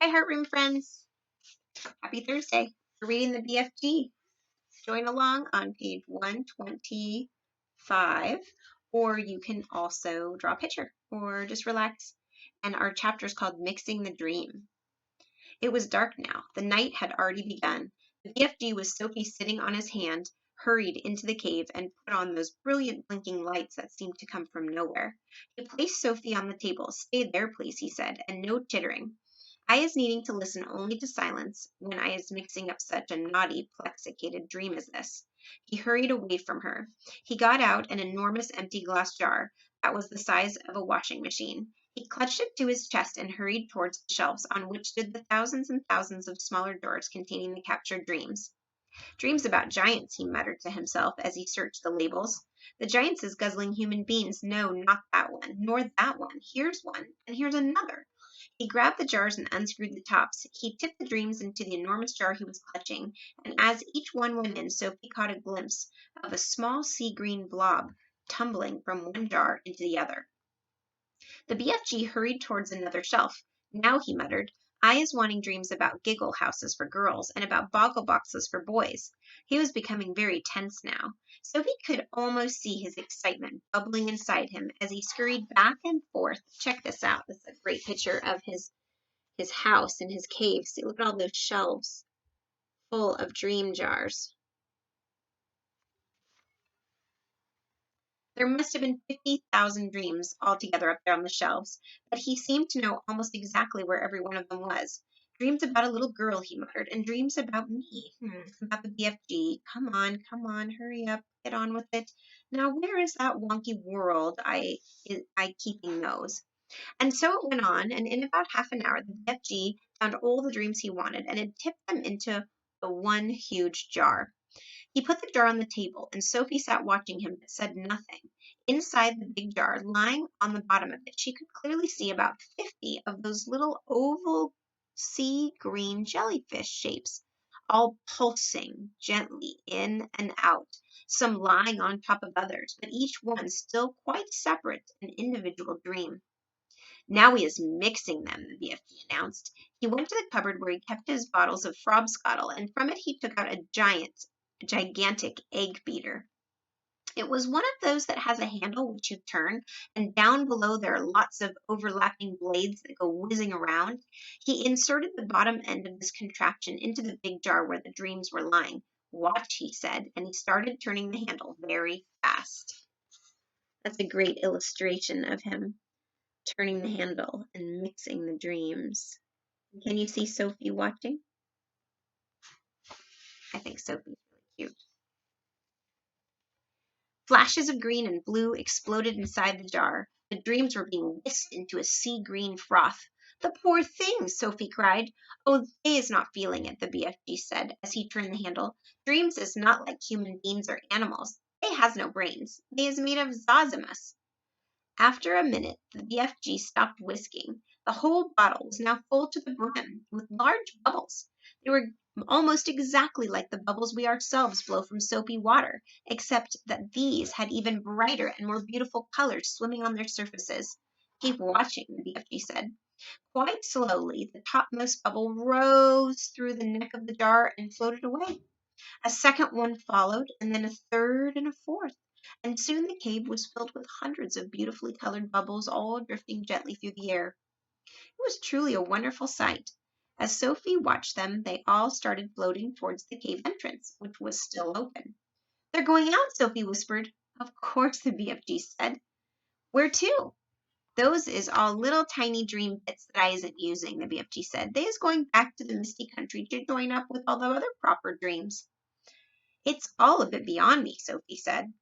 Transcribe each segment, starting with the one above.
Hi, Heart Room friends. Happy Thursday. We're reading the BFG. Join along on page 125, or you can also draw a picture or just relax. And our chapter is called Mixing the Dream. It was dark now. The night had already begun. The BFG, with Sophie sitting on his hand, hurried into the cave and put on those brilliant blinking lights that seemed to come from nowhere. He placed Sophie on the table. Stay there, please, he said, and no chittering. I is needing to listen only to silence when I is mixing up such a naughty, plexicated dream as this. He hurried away from her. He got out an enormous empty glass jar that was the size of a washing machine. He clutched it to his chest and hurried towards the shelves on which stood the thousands and thousands of smaller jars containing the captured dreams. Dreams about giants, he muttered to himself as he searched the labels. The giants is guzzling human beings. No, not that one, nor that one. Here's one, and here's another. He grabbed the jars and unscrewed the tops. He tipped the dreams into the enormous jar he was clutching, and as each one went in, Sophie caught a glimpse of a small sea-green blob tumbling from one jar into the other. The BFG hurried towards another shelf. Now, he muttered, I is wanting dreams about giggle houses for girls and about boggle boxes for boys. He was becoming very tense now. Sophie could almost see his excitement bubbling inside him as he scurried back and forth. Check this out. This is a great picture of his house and his cave. See, look at all those shelves full of dream jars. There must have been 50,000 dreams altogether up there on the shelves, but he seemed to know almost exactly where every one of them was. Dreams about a little girl, he muttered, and dreams about me. About the BFG. Come on, hurry up, get on with it. Now, where is that wonky world I keeping those? And so it went on, and in about half an hour, the BFG found all the dreams he wanted and had tipped them into the one huge jar. He put the jar on the table, and Sophie sat watching him but said nothing. Inside the big jar, lying on the bottom of it, she could clearly see about 50 of those little oval sea green jellyfish shapes, all pulsing gently in and out, some lying on top of others, but each one still quite separate, an individual dream. Now he is mixing them, the BFG announced. He went to the cupboard where he kept his bottles of frobscottle, and from it he took out a gigantic egg beater. It was one of those that has a handle which you turn, and down below there are lots of overlapping blades that go whizzing around. He inserted the bottom end of this contraption into the big jar where the dreams were lying. Watch, he said, and he started turning the handle very fast. That's a great illustration of him turning the handle and mixing the dreams. Can you see Sophie watching? I think Sophie's really cute. Flashes of green and blue exploded inside the jar. The dreams were being whisked into a sea green froth. The poor thing, Sophie cried. Oh, they is not feeling it, the BFG said as he turned the handle. Dreams is not like human beings or animals. They has no brains. They is made of zazimos. After a minute, the BFG stopped whisking. The whole bottle was now full to the brim with large bubbles. They were almost exactly like the bubbles we ourselves blow from soapy water, except that these had even brighter and more beautiful colors swimming on their surfaces. Keep watching, the BFG said. Quite slowly, the topmost bubble rose through the neck of the jar and floated away. A second one followed, and then a third and a fourth, and soon the cave was filled with hundreds of beautifully colored bubbles, all drifting gently through the air. It was truly a wonderful sight. As Sophie watched them, they all started floating towards the cave entrance, which was still open. They're going out, Sophie whispered. Of course, the BFG said. Where to? Those is all little tiny dream bits that I isn't using, the BFG said. They is going back to the misty country to join up with all the other proper dreams. It's all a bit beyond me, Sophie said.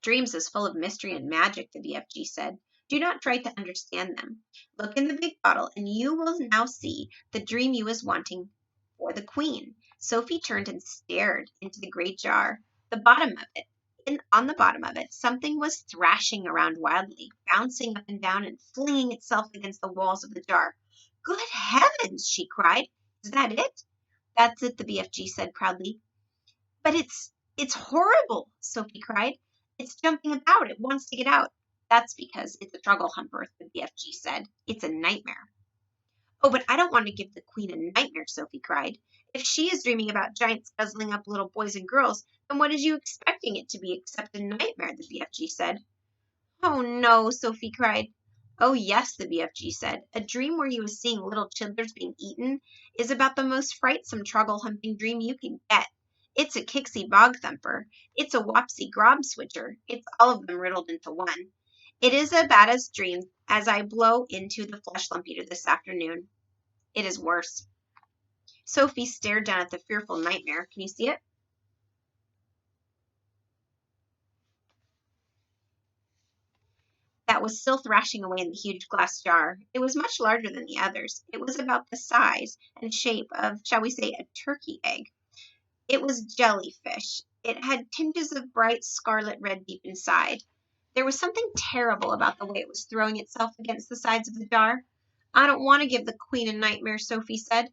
Dreams is full of mystery and magic, the BFG said. Do not try to understand them. Look in the big bottle, and you will now see the dream you is wanting for the queen. Sophie turned and stared into the great jar. On the bottom of it, something was thrashing around wildly, bouncing up and down and flinging itself against the walls of the jar. Good heavens, she cried. Is that it? That's it, the BFG said proudly. But it's horrible, Sophie cried. It's jumping about. It wants to get out. That's because it's a struggle humper, the BFG said. It's a nightmare. Oh, but I don't want to give the queen a nightmare, Sophie cried. If she is dreaming about giants guzzling up little boys and girls, then what is you expecting it to be except a nightmare, the BFG said. Oh no, Sophie cried. Oh yes, the BFG said. A dream where you are seeing little children being eaten is about the most frightsome troggle-humping dream you can get. It's a Kixie bog thumper. It's a wopsy grob switcher. It's all of them riddled into one. It is as bad as dreams as I blow into the flesh lump eater this afternoon. It is worse. Sophie stared down at the fearful nightmare. Can you see it? That was still thrashing away in the huge glass jar. It was much larger than the others. It was about the size and shape of, shall we say, a turkey egg. It was jellyfish. It had tinges of bright scarlet red deep inside. There was something terrible about the way it was throwing itself against the sides of the jar. I don't want to give the queen a nightmare, Sophie said.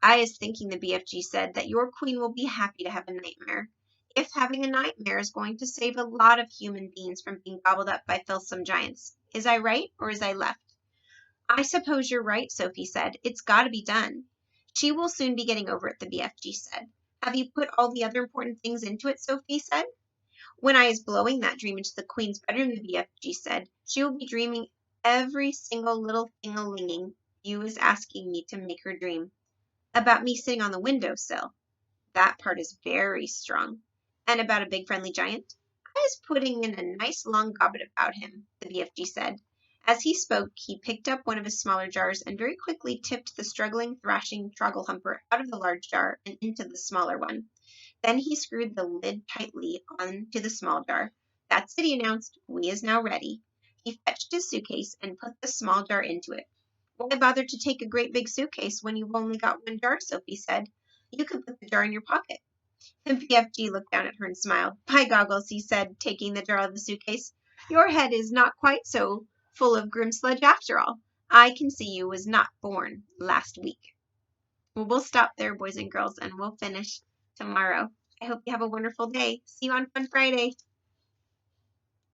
I is thinking, the BFG said, that your queen will be happy to have a nightmare. If having a nightmare is going to save a lot of human beings from being gobbled up by filthsome giants. Is I right or is I left? I suppose you're right, Sophie said. It's got to be done. She will soon be getting over it, the BFG said. Have you put all the other important things into it, Sophie said. When I is blowing that dream into the queen's bedroom, the BFG said, she will be dreaming every single little thing-a-linging you is asking me to make her dream. About me sitting on the window sill. That part is very strong. And about a big friendly giant? I was putting in a nice long gobbet about him, the BFG said. As he spoke, he picked up one of his smaller jars and very quickly tipped the struggling, thrashing troggle-humper out of the large jar and into the smaller one. Then he screwed the lid tightly on to the small jar. That's it, he announced. We is now ready. He fetched his suitcase and put the small jar into it. Why bother to take a great big suitcase when you've only got one jar, Sophie said. You could put the jar in your pocket. The BFG looked down at her and smiled. By goggles, he said, taking the jar out of the suitcase. Your head is not quite so full of grim sludge after all. I can see you was not born last week. Well, we'll stop there, boys and girls, and we'll finish tomorrow. I hope you have a wonderful day. See you on Fun Friday.